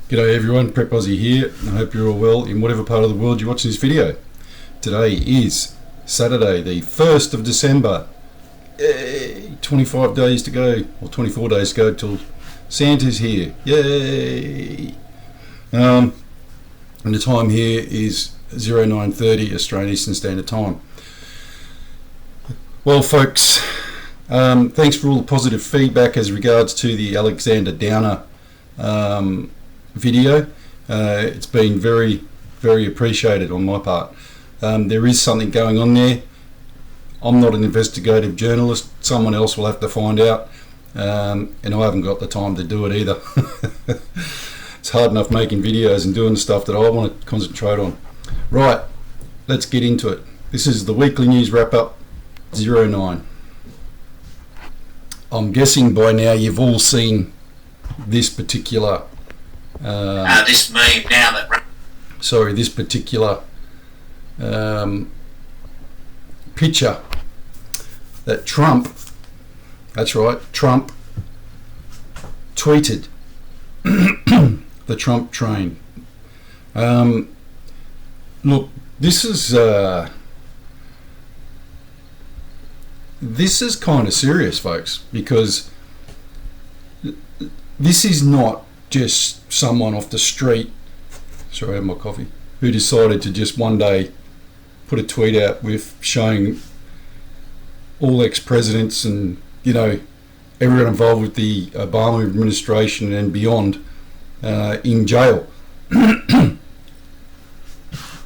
G'day everyone, Prep Aussie here. I hope you're all well in whatever part of the world you're watching this video. Today is Saturday, the 1st of December. 25 days to go, or 24 days to go till Santa's here. Yay! And the time here is 09:30 Australian Eastern Standard Time. Well folks, thanks for all the positive feedback as regards to the Alexander Downer video. It's been very, very appreciated on my part. There is something going on there. I'm not an investigative journalist. Someone else will have to find out, and I haven't got the time to do it either. It's hard enough making videos and doing the stuff that I want to concentrate on. Right, let's get into it. This is the weekly news wrap-up 09. I'm guessing by now you've all seen this particular this meme now that this particular picture that Trump, that's right, Trump tweeted. The Trump train. Look, this is kind of serious, folks, because this is not just someone off the street, sorry I have my coffee, who decided to just one day put a tweet out with showing all ex-presidents and, you know, everyone involved with the Obama administration and beyond in jail.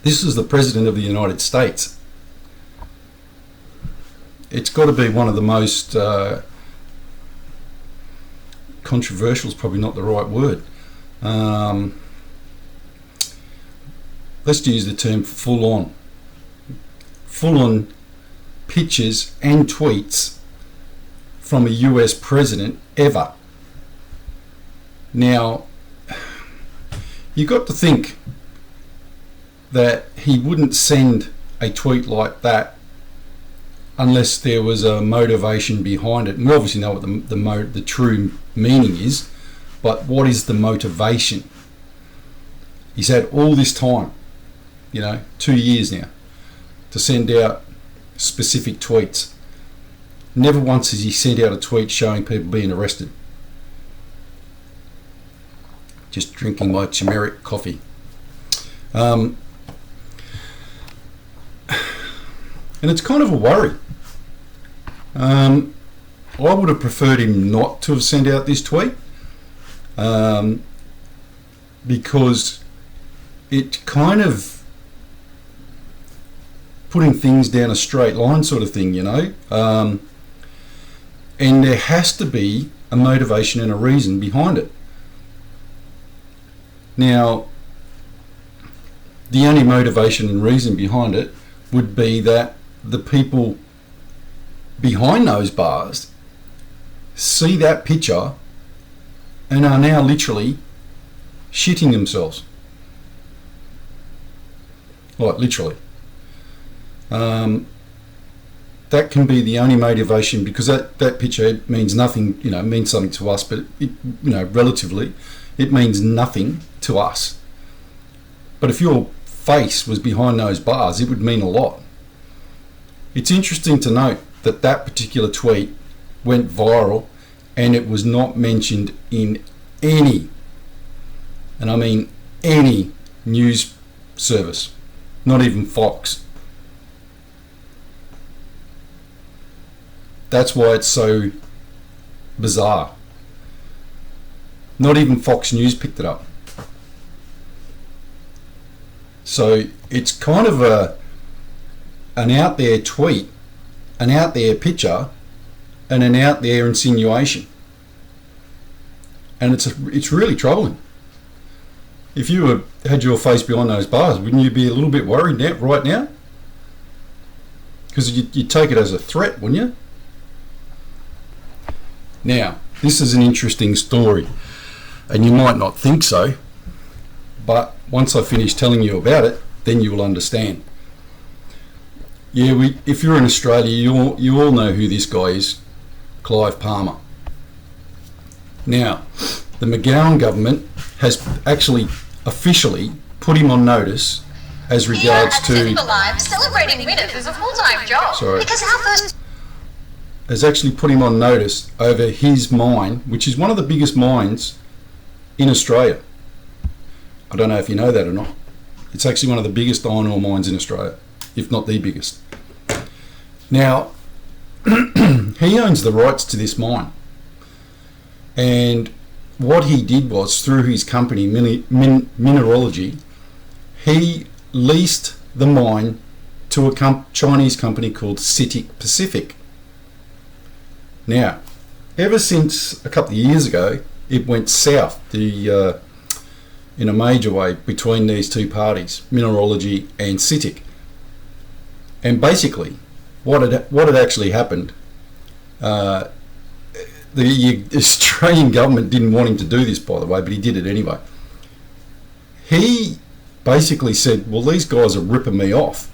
This is the President of the United States. It's got to be one of the most controversial is probably not the right word. Let's use the term full on pictures and tweets from a US president ever. Now, you got to think that he wouldn't send a tweet like that unless there was a motivation behind it. And we obviously know what the true meaning is, but what is the motivation? He's had all this time, 2 years now, to send out specific tweets. Never once has he sent out a tweet showing people being arrested. Just drinking my turmeric coffee. And it's kind of a worry. I would have preferred him not to have sent out this tweet, because it kind of putting things down a straight line sort of thing, and there has to be a motivation and a reason behind it. Now, the only motivation and reason behind it would be that the people behind those bars see that picture and are now literally shitting themselves. Like, literally. That can be the only motivation, because that picture means nothing, means something to us, but it, relatively, it means nothing to us. But if your face was behind those bars, it would mean a lot. It's interesting to note that that particular tweet went viral and it was not mentioned in any, and I mean any, news service, not even Fox. That's why it's so bizarre. Not even Fox News picked it up. So it's kind of an out there tweet, an out there picture, and an out there insinuation. And it's really troubling. If you had your face behind those bars, wouldn't you be a little bit worried right now? Because you'd take it as a threat, wouldn't you? Now, this is an interesting story, and you might not think so, but once I finish telling you about it, then you will understand. Yeah, if you're in Australia, you all know who this guy is, Clive Palmer. Now, the McGowan government has actually officially put him on notice as regards to... Live, celebrating winners is a full-time job. Sorry. Because our first... Has actually put him on notice over his mine, which is one of the biggest mines in Australia. I don't know if you know that or not. It's actually one of the biggest iron ore mines in Australia, if not the biggest. Now, he owns the rights to this mine. And what he did was, through his company, Mineralogy, he leased the mine to a Chinese company called CITIC Pacific. Now, ever since a couple of years ago, it went south in a major way between these two parties, Mineralogy and CITIC. And basically, what had actually happened, the Australian government didn't want him to do this, by the way, but he did it anyway. He basically said, well, these guys are ripping me off,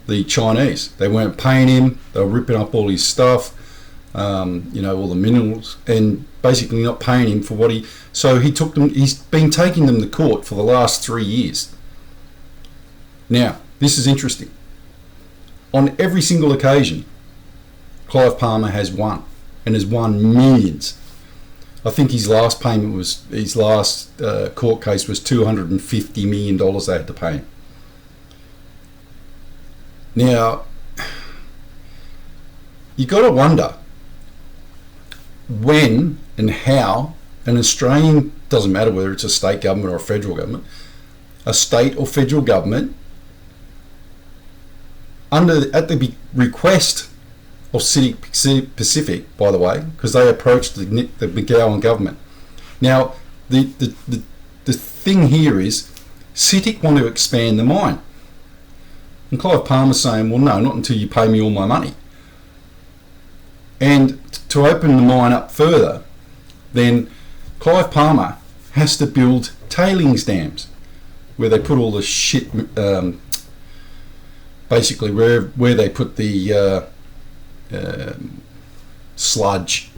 the Chinese. They weren't paying him, they were ripping up all his stuff, all the minerals, and basically not paying him for what he... So he's been taking them to court for the last 3 years. Now, this is interesting. On every single occasion, Clive Palmer has won, and has won millions. I think his last court case was $250 million they had to pay him. Now, you got to wonder when and how an Australian, doesn't matter whether it's a state government or a federal government, a state or federal government, at the request of CITIC Pacific, by the way, because they approached the McGowan government. Now, the thing here is, CITIC want to expand the mine. And Clive Palmer's saying, well, no, not until you pay me all my money. And to open the mine up further, then Clive Palmer has to build tailings dams where they put all the shit, basically where they put the sludge,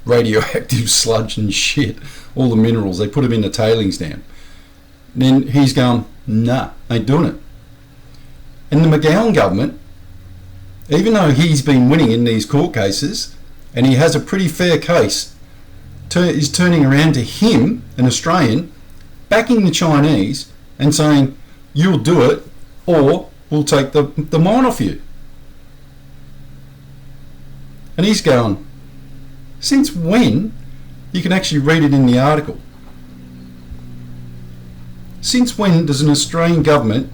radioactive sludge and shit, all the minerals, they put them in the tailings dam. Then he's going, nah, ain't doing it. And the McGowan government, even though he's been winning in these court cases, and he has a pretty fair case, is turning around to him, an Australian, backing the Chinese and saying, you'll do it, or we'll take the mine off you. And he's going, since when? You can actually read it in the article. Since when does an Australian government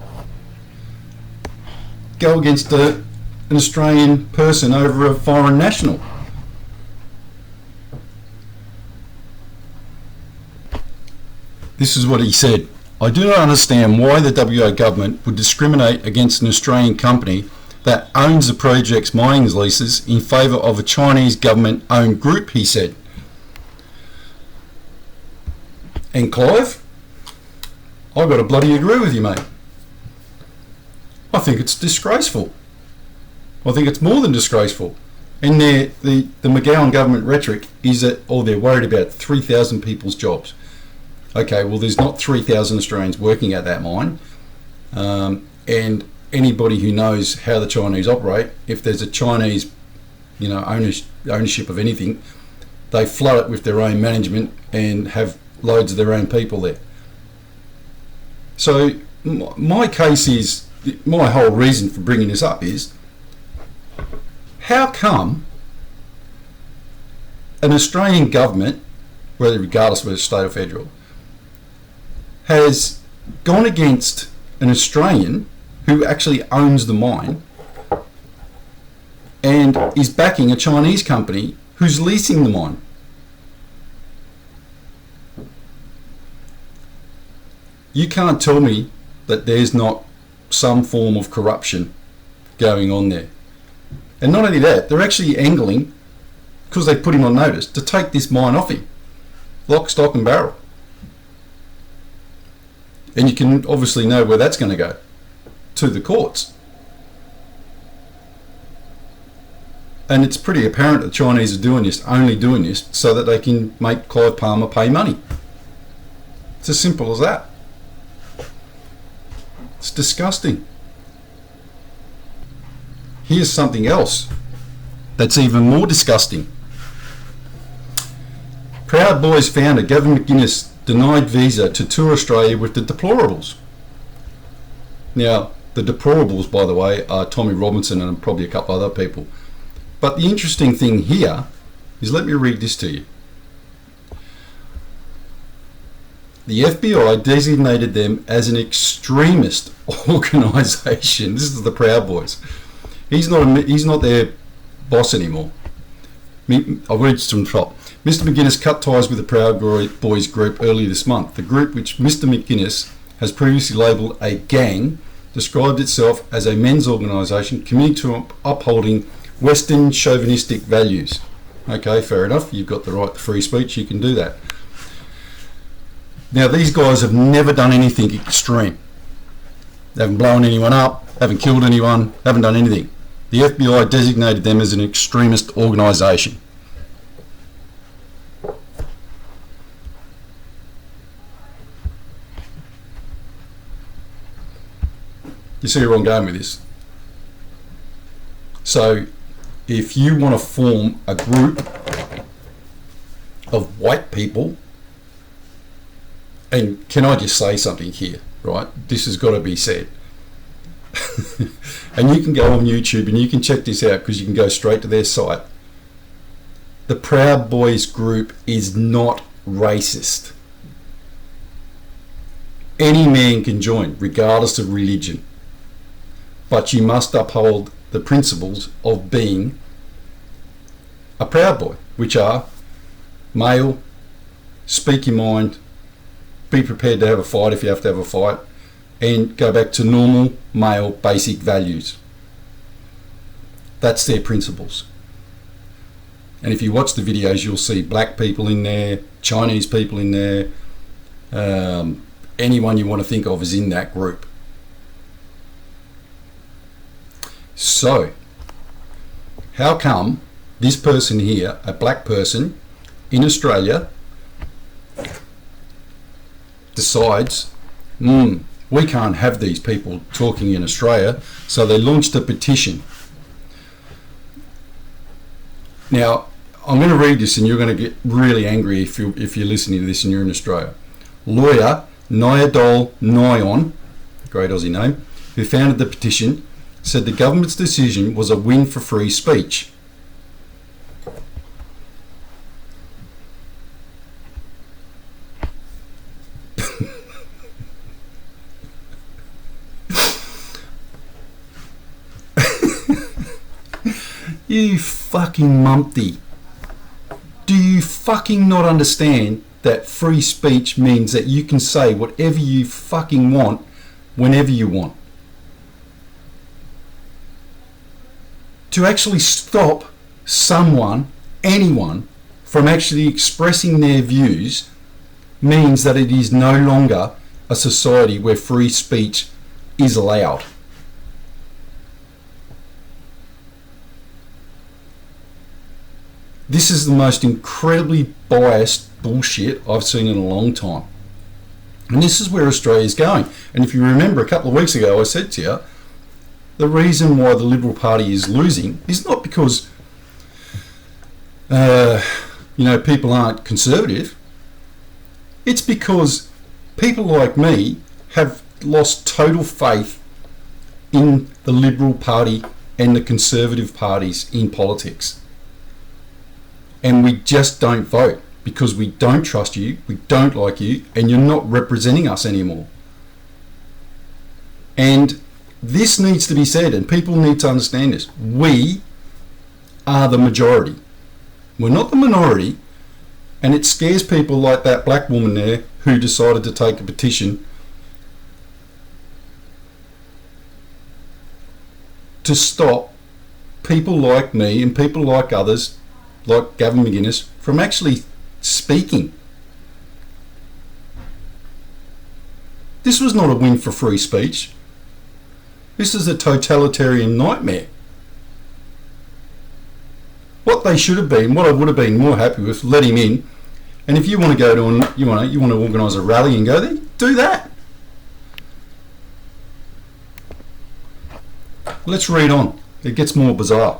go against an Australian person over a foreign national? This is what he said. I do not understand why the WA government would discriminate against an Australian company that owns the project's mining leases in favour of a Chinese government-owned group, he said. And Clive, I've got to bloody agree with you, mate. I think it's disgraceful. I think it's more than disgraceful. And the McGowan government rhetoric is that, they're worried about 3,000 people's jobs. Okay, well, there's not 3,000 Australians working at that mine. And anybody who knows how the Chinese operate, if there's a Chinese, ownership of anything, they flood it with their own management and have loads of their own people there. So my case is, my whole reason for bringing this up is, how come an Australian government, regardless whether it's state or federal, has gone against an Australian who actually owns the mine and is backing a Chinese company who's leasing the mine? You can't tell me that there's not some form of corruption going on there. And not only that, they're actually angling, because they put him on notice, to take this mine off him. Lock, stock and barrel. And you can obviously know where that's going to go. To the courts. And it's pretty apparent that the Chinese are doing this, only doing this, so that they can make Clive Palmer pay money. It's as simple as that. It's disgusting. Here's something else that's even more disgusting. Proud Boys founder Gavin McInnes denied visa to tour Australia with the deplorables. Now, the deplorables, by the way, are Tommy Robinson and probably a couple other people. But the interesting thing here is, let me read this to you. The FBI designated them as an extremist organisation. This is the Proud Boys. He's not their boss anymore. I'll read from the top. Mr McGuinness cut ties with the Proud Boys group earlier this month. The group, which Mr McGuinness has previously labelled a gang, described itself as a men's organisation committed to upholding Western chauvinistic values. Okay, fair enough. You've got the right to free speech. You can do that. Now, these guys have never done anything extreme. They haven't blown anyone up, haven't killed anyone, haven't done anything. The FBI designated them as an extremist organisation. You see where I'm going with this? So, if you want to form a group of white people, and can I just say something here, right? This has got to be said. And you can go on YouTube and you can check this out, because you can go straight to their site. The Proud Boys group is not racist. Any man can join, regardless of religion. But you must uphold the principles of being a Proud Boy, which are male, speak your mind, be prepared to have a fight if you have to have a fight, and go back to normal male basic values. That's their principles. And if you watch the videos, you'll see black people in there, Chinese people in there, anyone you want to think of is in that group. So, how come this person here, a black person in Australia, decides, we can't have these people talking in Australia, so they launched a petition. Now, I'm going to read this and you're going to get really angry if you're listening to this and you're in Australia. Lawyer Nyadol Nyon, great Aussie name, who founded the petition, said the government's decision was a win for free speech. You fucking mumpty. Do you fucking not understand that free speech means that you can say whatever you fucking want whenever you want? To actually stop someone, anyone, from actually expressing their views means that it is no longer a society where free speech is allowed. This is the most incredibly biased bullshit I've seen in a long time. And this is where Australia's going. And if you remember a couple of weeks ago, I said to you, the reason why the Liberal Party is losing is not because, people aren't conservative. It's because people like me have lost total faith in the Liberal Party and the Conservative parties in politics. And we just don't vote because we don't trust you, we don't like you, and you're not representing us anymore. And this needs to be said, and people need to understand this. We are the majority. We're not the minority, and it scares people like that black woman there who decided to take a petition to stop people like me and people like others, like Gavin McInnes, from actually speaking. This was not a win for free speech. This is a totalitarian nightmare. What they should have been, what I would have been more happy with, let him in. And if you want to go to you want to organise a rally and go there, do that. Let's read on. It gets more bizarre.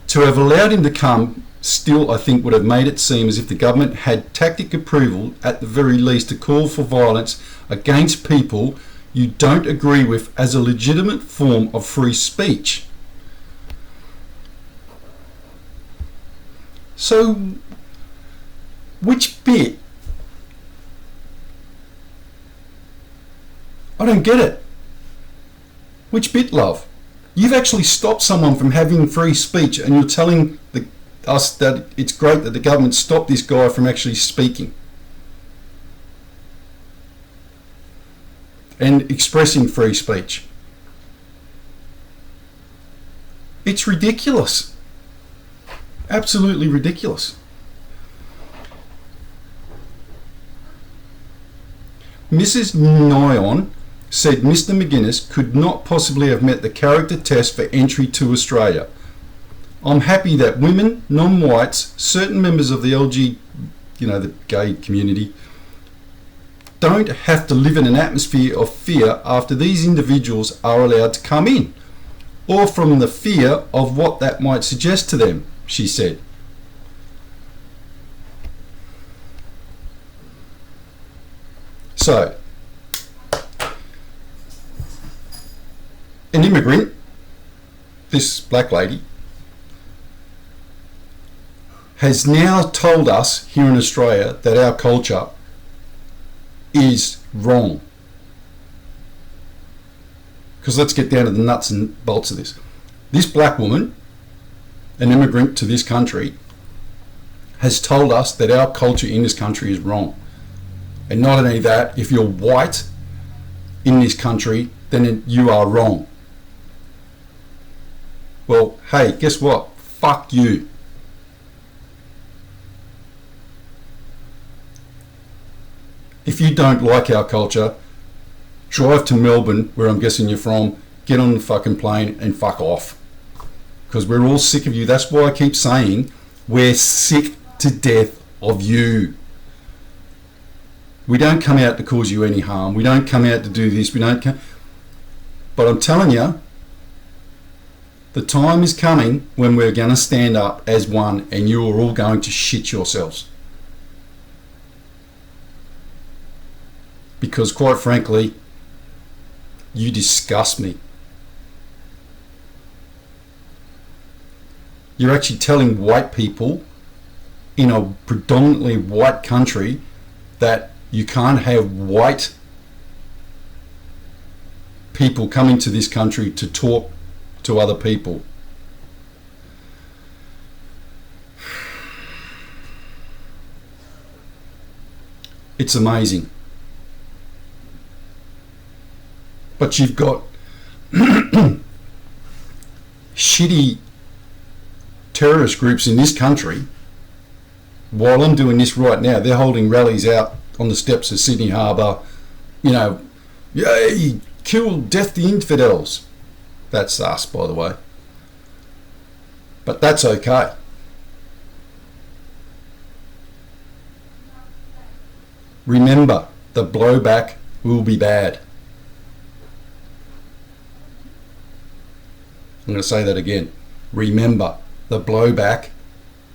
To have allowed him to come still, I think, would have made it seem as if the government had tacit approval, at the very least, to call for violence against people you don't agree with as a legitimate form of free speech. So, which bit? I don't get it. Which bit, love? You've actually stopped someone from having free speech, and you're telling us that it's great that the government stopped this guy from actually speaking and expressing free speech. It's ridiculous. Absolutely ridiculous. Mrs. Nyon said Mr. McGuinness could not possibly have met the character test for entry to Australia. I'm happy that women, non-whites, certain members of the the gay community, don't have to live in an atmosphere of fear after these individuals are allowed to come in, or from the fear of what that might suggest to them, she said. So, an immigrant, this black lady, has now told us here in Australia that our culture is wrong. Because let's get down to the nuts and bolts of this. This black woman, an immigrant to this country, has told us that our culture in this country is wrong. And not only that, if you're white in this country, then you are wrong. Well, hey, guess what? Fuck you. If you don't like our culture, drive to Melbourne, where I'm guessing you're from, get on the fucking plane and fuck off. Because we're all sick of you. That's why I keep saying we're sick to death of you. We don't come out to cause you any harm. We don't come out to do this. But I'm telling you, the time is coming when we're going to stand up as one and you are all going to shit yourselves. Because quite frankly, you disgust me. You're actually telling white people in a predominantly white country that you can't have white people coming to this country to talk to other people. It's amazing. But you've got shitty terrorist groups in this country. While I'm doing this right now, they're holding rallies out on the steps of Sydney Harbour. Yay, kill, death the infidels. That's us, by the way. But that's okay. Remember, the blowback will be bad. I'm going to say that again. Remember, the blowback,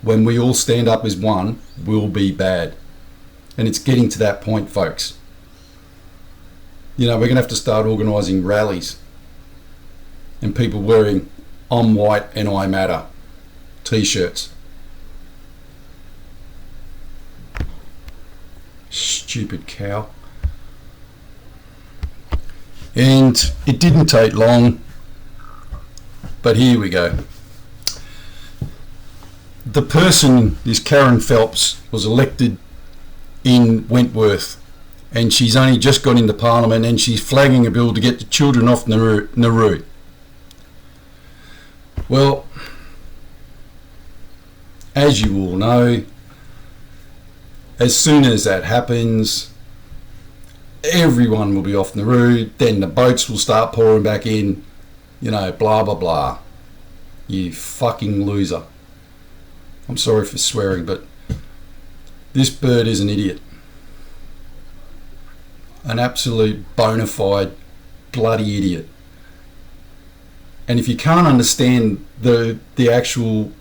when we all stand up as one, will be bad. And it's getting to that point, folks. We're going to have to start organising rallies and people wearing "I'm white and I matter" t-shirts. Stupid cow. And it didn't take long, but here we go. The person, this Karen Phelps, was elected in Wentworth, and she's only just got into Parliament, and she's flagging a bill to get the children off Nauru. Well, as you all know, as soon as that happens, everyone will be off Nauru, then the boats will start pouring back in, blah, blah, blah. You fucking loser. I'm sorry for swearing, but this bird is an idiot. An absolute bona fide bloody idiot. And if you can't understand the actual...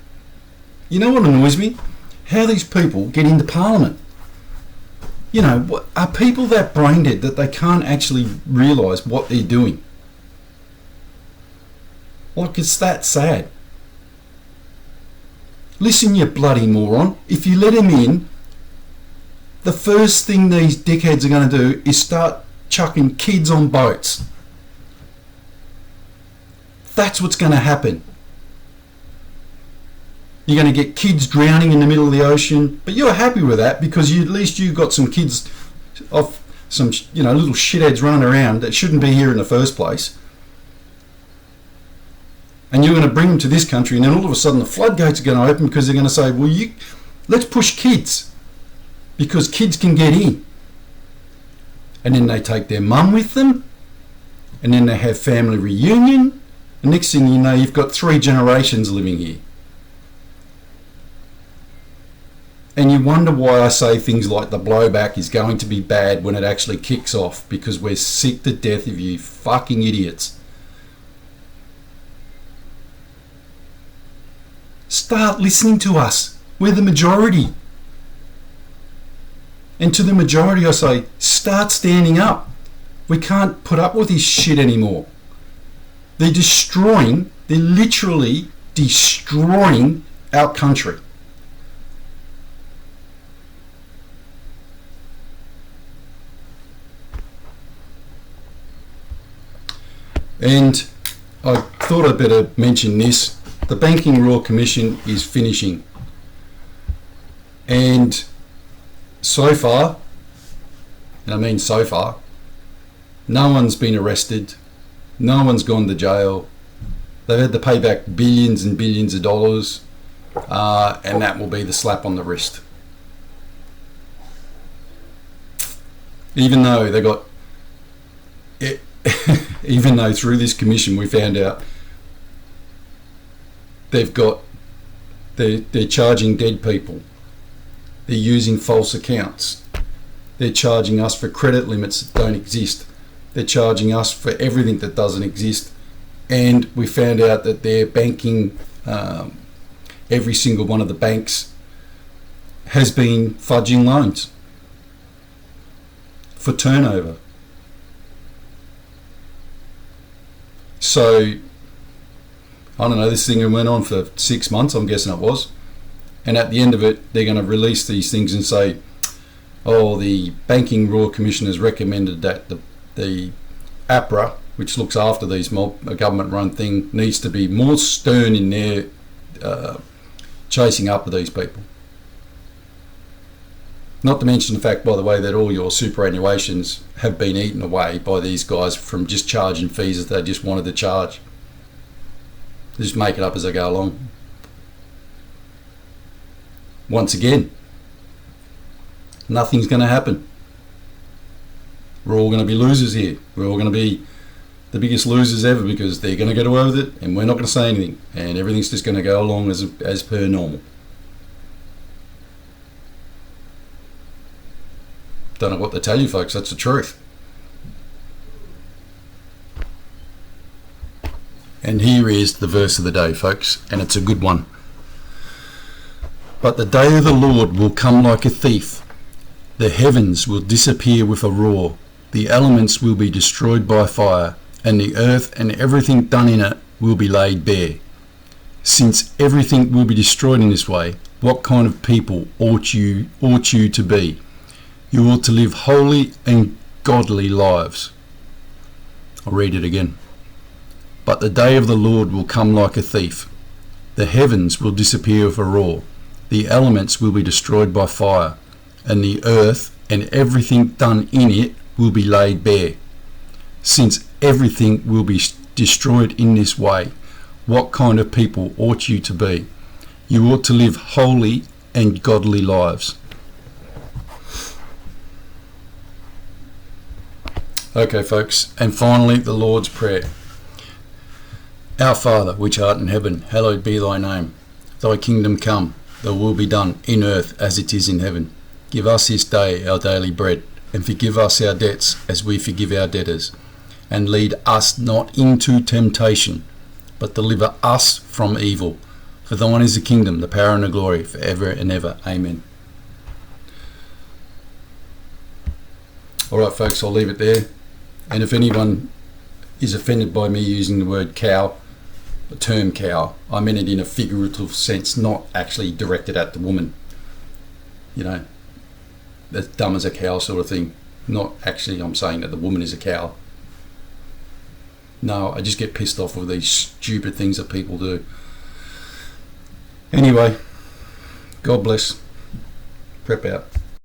You know what annoys me? How these people get into Parliament. You know, are people that brain dead that they can't actually realise what they're doing? Like, it's that sad. Listen, you bloody moron. If you let him in, the first thing these dickheads are going to do is start chucking kids on boats. That's what's going to happen. You're going to get kids drowning in the middle of the ocean, but you're happy with that because at least you got some kids off some, you know, little shitheads running around that shouldn't be here in the first place. And you're going to bring them to this country, and then all of a sudden the floodgates are going to open because they're going to say, well, let's push kids because kids can get in. And then they take their mum with them, and then they have family reunion, and next thing you know, you've got 3 generations living here. And you wonder why I say things like the blowback is going to be bad when it actually kicks off, because we're sick to death of you fucking idiots. Start listening to us. We're the majority. And to the majority I say, start standing up. We can't put up with this shit anymore. They're literally destroying our country. And I thought I'd better mention this. The Banking Royal Commission is finishing. And so far, and I mean so far, no one's been arrested. No one's gone to jail. They've had to pay back billions and billions of dollars. And that will be the slap on the wrist. Even though they got... even though through this commission we found out they're charging dead people, they're using false accounts, they're charging us for credit limits that don't exist, they're charging us for everything that doesn't exist, and we found out that they're banking, every single one of the banks has been fudging loans for turnover. So, I don't know, this thing went on for 6 months, I'm guessing it was. And at the end of it, they're going to release these things and say, oh, the Banking Royal Commission has recommended that the APRA, which looks after these government-run thing, needs to be more stern in their chasing up of these people. Not to mention the fact, by the way, that all your superannuations have been eaten away by these guys from just charging fees that they just wanted to charge. They just make it up as they go along. Once again, nothing's going to happen. We're all going to be losers here. We're all going to be the biggest losers ever because they're going to get away with it and we're not going to say anything. And everything's just going to go along as per normal. Don't know what to tell you, folks. That's the truth. And here is the verse of the day, folks, and it's a good one. But the day of the Lord will come like a thief. The heavens will disappear with a roar. The elements will be destroyed by fire, and the earth and everything done in it will be laid bare. Since everything will be destroyed in this way, what kind of people ought you to be? You ought to live holy and godly lives. I'll read it again. But the day of the Lord will come like a thief. The heavens will disappear with a roar. The elements will be destroyed by fire, and the earth and everything done in it will be laid bare. Since everything will be destroyed in this way, what kind of people ought you to be? You ought to live holy and godly lives. Okay, folks, and finally the Lord's Prayer. Our Father, which art in heaven, hallowed be thy name. Thy kingdom come, thy will be done, in earth as it is in heaven. Give us this day our daily bread, and forgive us our debts as we forgive our debtors. And lead us not into temptation, but deliver us from evil. For thine is the kingdom, the power and the glory, for ever and ever. Amen. All right, folks, I'll leave it there. And if anyone is offended by me using the word cow, the term cow, I meant it in a figurative sense, not actually directed at the woman. You know, as dumb as a cow sort of thing. Not actually, I'm saying that the woman is a cow. No, I just get pissed off with these stupid things that people do. Anyway, God bless. Prep out.